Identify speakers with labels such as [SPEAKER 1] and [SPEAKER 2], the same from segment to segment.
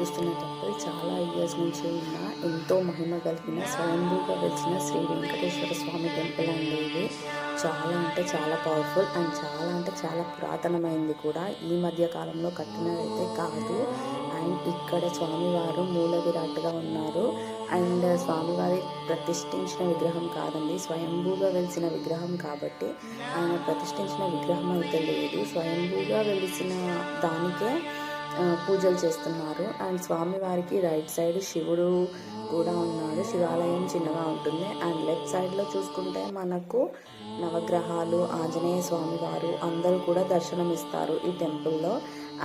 [SPEAKER 1] చూస్తున్న టెంపుల్ చాలా ఇయర్స్ నుంచి ఉన్న ఎంతో మహిమ కలిగిన స్వయంభూగా వెలిసిన శ్రీ వెంకటేశ్వర స్వామి టెంపుల్ అండి. ఇది చాలా అంటే చాలా పవర్ఫుల్ అండ్ చాలా పురాతనమైంది కూడా. ఈ మధ్య కాలంలో కట్టినదైతే కాదు. అండ్ ఇక్కడ స్వామివారు మూల విరాట్గా ఉన్నారు. అండ్ స్వామివారి ప్రతిష్ఠించిన విగ్రహం కాదండి, స్వయంభూగా వెలిసిన విగ్రహం కాబట్టి ఆయన ప్రతిష్ఠించిన విగ్రహం అయితే లేదు. స్వయంభూగా వెలిసిన దానికే పూజలు చేస్తున్నారు. అండ్ స్వామివారికి రైట్ సైడ్ శివుడు కూడా ఉన్నాడు. శివాలయం చిన్నగా ఉంటుంది. అండ్ లెఫ్ట్ సైడ్లో చూసుకుంటే మనకు నవగ్రహాలు, ఆంజనేయ స్వామివారు అందరూ కూడా దర్శనమిస్తారు ఈ టెంపుల్లో.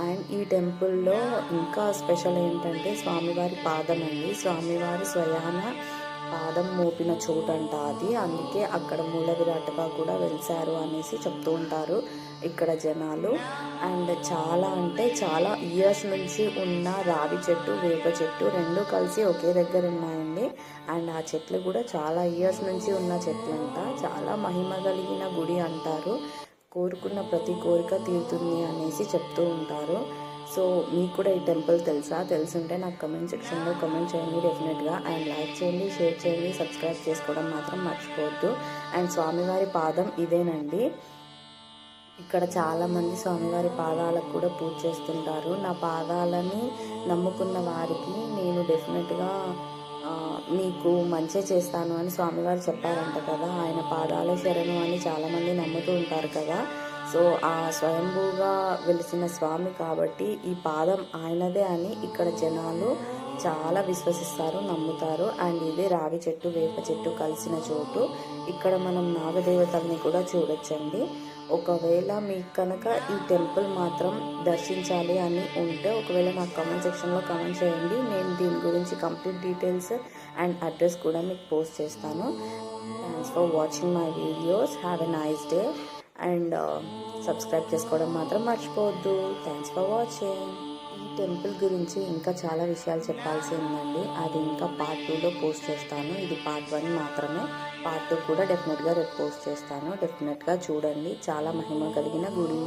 [SPEAKER 1] అండ్ ఈ టెంపుల్లో ఇంకా స్పెషల్ ఏంటంటే స్వామివారి పాదం అండి. స్వామివారి స్వయాన పాదం మోపిన చోటంట అది. అందుకే అక్కడ మూల విరాటగా కూడా వెలిశారు అనేసి చెప్తూ ఉంటారు ఇక్కడ జనాలు. అండ్ చాలా ఇయర్స్ నుంచి ఉన్న రావి చెట్టు, వేప చెట్టు రెండు కలిసి ఒకే దగ్గర ఉన్నాయండి. అండ్ ఆ చెట్లు కూడా చాలా ఇయర్స్ నుంచి ఉన్న చెట్లంట. చాలా మహిమ కలిగిన గుడి అంటారు. కోరుకున్న ప్రతి కోరిక తీరుతుంది అనేసి చెప్తూ ఉంటారు. సో మీకు కూడా ఈ టెంపుల్ తెలుసుంటే నాకు కమెంట్ సెక్షన్లో కమెంట్ చేయండి డెఫినెట్గా. అండ్ లైక్ చేయండి, షేర్ చేయండి, సబ్స్క్రైబ్ చేసుకోవడం మాత్రం మర్చిపోవద్దు. అండ్ స్వామివారి పాదం ఇదేనండి. ఇక్కడ చాలామంది స్వామివారి పాదాలకు కూడా పూజ చేస్తుంటారు. నా పాదాలని నమ్ముకున్న వారికి నేను డెఫినెట్గా మీకు మంచి చేస్తాను అని స్వామివారు చెప్పారంట కదా. ఆయన పాదాల శరణు అని చాలామంది నమ్ముతూ ఉంటారు కదా. సో ఆ స్వయంభూగా వెలిసిన స్వామి కాబట్టి ఈ పాదం ఆయనదే అని ఇక్కడ జనాలు చాలా విశ్వసిస్తారు, నమ్ముతారు. అండ్ ఇదే రావి చెట్టు, వేప చెట్టు కలిసిన చోటు. ఇక్కడ మనం నాగదేవతల్ని కూడా చూడొచ్చండి. ఒకవేళ మీకు కనుక ఈ టెంపుల్ మాత్రం దర్శించాలి అని ఉంటే ఒకవేళ నాకు కమెంట్ సెక్షన్లో కమెంట్ చేయండి. నేను దీని గురించి కంప్లీట్ డీటెయిల్స్ అండ్ అడ్రస్ కూడా మీకు పోస్ట్ చేస్తాను. Thanks for watching my videos. Have a nice day. And subscribe చేసుకోవడం మాత్రం మర్చిపోవద్దు. Thanks for watching. ఈ టెంపుల్ గురించి ఇంకా చాలా విషయాలు చెప్పాల్సి ఉందండి. అది ఇంకా పార్ట్ 2లో పోస్ట్ చేస్తాను. ఇది పార్ట్ 1 మాత్రమే. పార్ట్ 2 కూడా డెఫినెట్గా రేపు పోస్ట్ చేస్తాను. డెఫినెట్గా చూడండి. చాలా మహిమ కలిగిన గుడి.